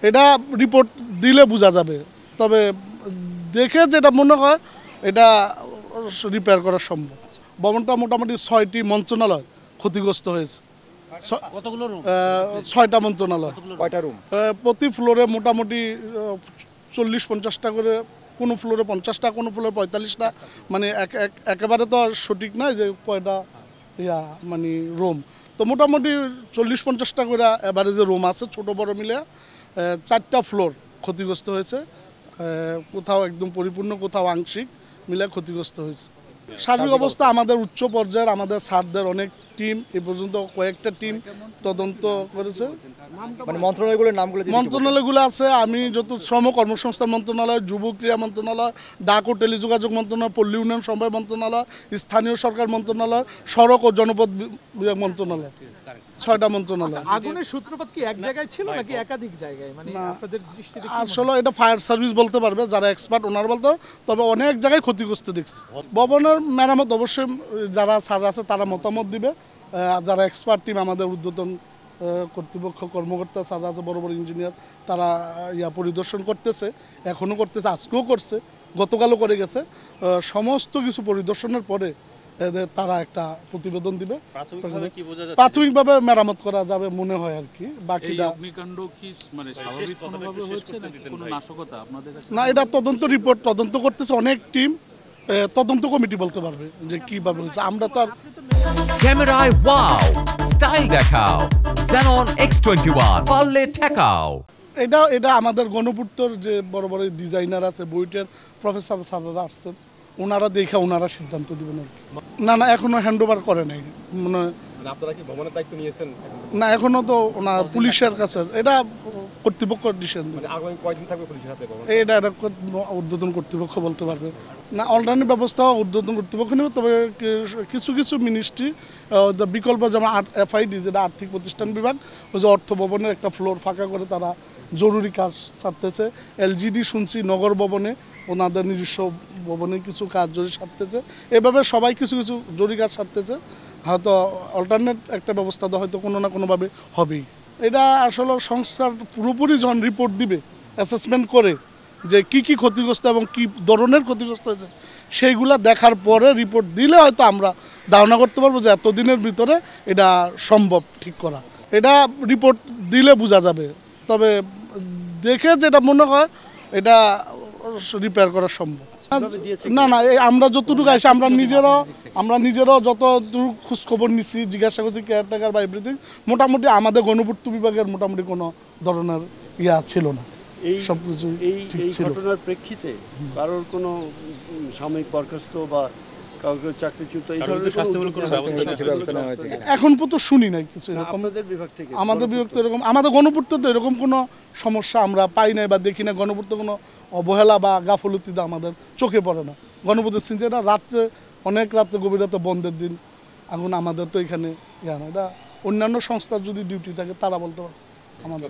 এটা রিপোর্ট দিলে বোঝা যাবে, তবে দেখে যেটা মনে হয় এটা রিপেয়ার করা সম্ভব। ভবনটা মোটামুটি 6টি মন্ত্রণালয় ক্ষতিগ্রস্ত হয়েছে। কতগুলো রুম? 6টা মন্ত্রণালয়। কয়টা রুম? প্রতি ফ্লোরে মোটামুটি 40-50টা করে, কোনো ফ্লোরে 50টা, কোনো ফ্লোরে 45টা, মানে একেবারে তো সঠিক নয় যে কয়টা মানে রুম, তো মোটামুটি 40-50টা করে এভারেজে রুম আছে, ছোট বড় মিলে। 4টা ফ্লোর ক্ষতিগ্রস্ত হয়েছে, কোথাও একদম পরিপূর্ণ, কোথাও আংশিক মিলে ক্ষতিগ্রস্ত হয়েছে। সার্বিক অবস্থা আমাদের উচ্চ পর্যায়ের, আমাদের স্যারদের অনেক টিম এ পর্যন্ত কয়েকটা টিম তদন্ত করেছে। মানে মন্ত্রণালয়গুলো আছে, আমি যত শ্রম কর্মসংস্থান মন্ত্রণালয়, যুব ক্রীড়া মন্ত্রণালয়, ডাক ও টেলিযোগাযোগ মন্ত্রণালয়, পল্লী উন্নয়ন সমবায় মন্ত্রণালয়, স্থানীয় সরকার মন্ত্রণালয়, সড়ক ও জনপথ বিভাগ মন্ত্রণালয়, 6টা মন্ত্রণালয়। আগুনের সূত্রপাত কি এক জায়গায় ছিল নাকি একাধিক জায়গায়? মানে আপনাদের দৃষ্টিতে আসলে এটা ফায়ার সার্ভিস বলতে পারবে, যারা এক্সপার্ট ওনারা বলতে, তবে অনেক জায়গায় ক্ষতিগ্রস্ত দেখছি। ভবনের মেরামত অবশ্যই যারা স্যার আছে তারা মতামত দিবে, যারা এক্সপার্ট টিম আমাদের ঊর্ধ্বতন কর্তৃপক্ষ কর্মকর্তা স্যার আছে, বড় বড় ইঞ্জিনিয়ার, তারা পরিদর্শন করতেছে, এখনও করতেছে, আজকেও করছে, গতকালও করে গেছে। সমস্ত কিছু পরিদর্শনের পরে তারা একটা প্রতিবেদন দিবে। প্রাথমিকভাবে মেরামত করা যাবে মনে হয় আর কি। বাকিটা অগ্নিকাণ্ড কি মানে স্বাভাবিক কোনোভাবে হয়েছে নাকি কোনো নাশকতা আপনাদের কাছে? না, এটা তদন্ত করতেছে অনেক টিম, তদন্ত কমিটি বলতে পারবে যে কিভাবে হয়েছে। আমরা তো আর ক্যামেরায় ওয়াও, স্টাইল দেখাও, Xenon X21 পারলে ঠেকাও। এটা আমাদের গণপূর্তর যে বড় বড় ডিজাইনার আছে, বুয়েটের প্রফেসর স্যাররা আসছেন, ওনারা দেখে ওনারা সিদ্ধান্ত দিবেন আর কি। না, এখনো হ্যান্ড ওভার করে নাই, মানে আপনারা কি ভবনের দায়িত্ব নিয়েছেন? না, এখনো তো ওনার পুলিশের কাছে, এটা কর্তৃপক্ষ ডিসিশন দেবে। আগামী কয়দিন থাকবে পুলিশের হাতে? এটা ঊর্ধ্বতন কর্তৃপক্ষ বলতে পারবে। না, অনলাইনের ব্যবস্থা ঊর্ধ্বতন কর্তৃপক্ষ নেবে, তবে কিছু কিছু মিনিস্ট্রি বিকল্প, যেমন এফআইডি যেটা আর্থিক প্রতিষ্ঠান বিভাগ, ওই যে অর্থ ভবনের একটা ফ্লোর ফাঁকা করে তারা জরুরি কাজ সারতেছে। এলজিডি শুনছি নগর ভবনে ওনাদের নিজস্ব ভবনে কিছু কাজ জরুরি সারতেছে। এভাবে সবাই কিছু কিছু জরুরি কাজ সারতেছে। হয়তো অল্টারনেট একটা ব্যবস্থা তো হয়তো কোনো না কোনোভাবে হবেই। এটা আসলে সংস্থার পুরোপুরি যখন রিপোর্ট দিবে, অ্যাসেসমেন্ট করে যে কি কি ক্ষতিগ্রস্ত এবং কি ধরনের ক্ষতিগ্রস্ত হয়েছে, সেইগুলা দেখার পরে রিপোর্ট দিলে হয়তো আমরা ধারণা করতে পারবো যে এতদিনের ভিতরে এটা সম্ভব ঠিক করা। এটা রিপোর্ট দিলে বোঝা যাবে, তবে দেখে যেটা মনে হয় এটা রিপেয়ার করা সম্ভব। না, আমরা যতটুকু আসি, আমরা নিজেরাও যতটুকু খোঁজখবর নিচ্ছি, জিজ্ঞাসা করছি কেয়ারটেকার বা এভরিথিং, মোটামুটি আমাদের গণপূর্ত বিভাগের মোটামুটি কোনো ধরনের ছিল না। সবকিছু এই ঘটনার প্রেক্ষিতে কারোর কোনো সাময়িক বরখাস্ত বা কাউকে চাকরিচ্যুত এই ধরনের এখন পর্যন্ত শুনি নাই কিছু এরকম আমাদের বিভাগ থেকে। আমাদের বিভাগ তো এরকম, আমাদের গণপূর্ত তো এরকম কোনো সমস্যা আমরা পাই নাই বা দেখি না। গণপূর্ত কোনো অবহেলা বা গাফলতি তো আমাদের চোখে পড়ে না। গণপূর্ত সিনছে রাত্রে, অনেক রাত্রে, গভীর রাতে, বন্ধের দিন এখন আমাদের তো এখানে না। এটা অন্যান্য সংস্থার যদি ডিউটি থাকে তারা বলতে পারে আমাদের।